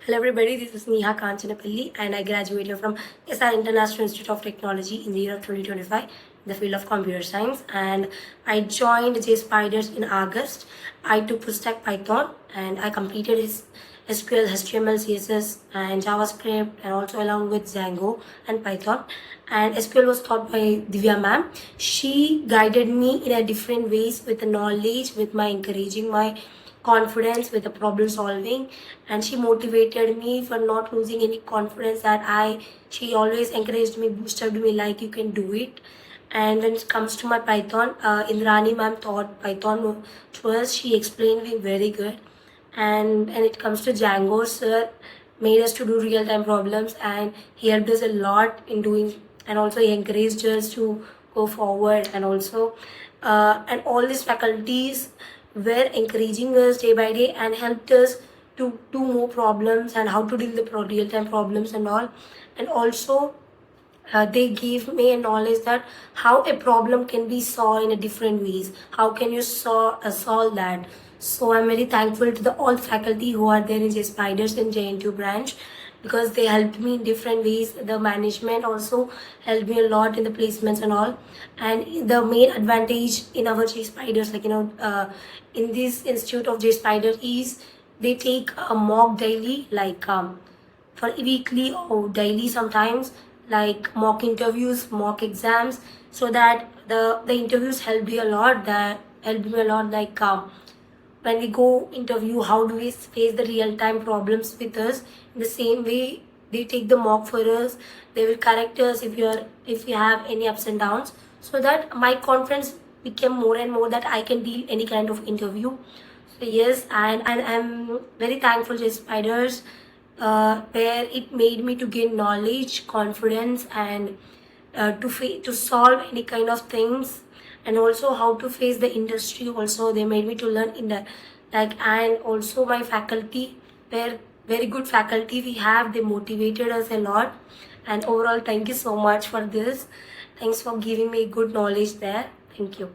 Hello everybody, this is Neeha Kanchanapalli and I graduated from SR International Institute of Technology in the year of 2025 in the field of computer science, and I joined Jspiders in August. I took full stack Python and I completed his SQL, HTML, CSS and JavaScript, and also along with Django and Python. And SQL was taught by Divya ma'am. She guided me in a different ways with the knowledge, with my encouraging my confidence with the problem solving, and she motivated me for not losing any confidence that she always encouraged me, boosted me like you can do it. And when it comes to my Python, Indrani ma'am taught Python to us. She explained me very good. And when it comes to Django, sir made us to do real time problems and he helped us a lot in doing, and also he encouraged us to go forward. And also and all these faculties were encouraging us day by day and helped us to do more problems and how to deal with the real time problems and all. And also they gave me a knowledge that how a problem can be solved in a different ways. How can you solve that? So I'm very thankful to the all faculty who are there in Jspiders and JNTU branch, because they helped me in different ways. The management also helped me a lot in the placements and all. And the main advantage in our Jspiders, in this institute of Jspider is they take a mock daily, for weekly or daily sometimes, like mock interviews, mock exams, so that the interviews helped me a lot. That helped me a lot, when we go interview, how do we face the real time problems with us. In the same way, they take the mock for us. They will correct us if you have any ups and downs, so that my confidence became more and more that I can deal any kind of interview. So yes, and I'm very thankful to Spiders, where it made me to gain knowledge, confidence, and to solve any kind of things, and also how to face the industry. Also, they made me to learn in the and also my faculty were very good faculty we have. They motivated us a lot, and overall, thank you so much for this. Thanks for giving me good knowledge there. Thank you.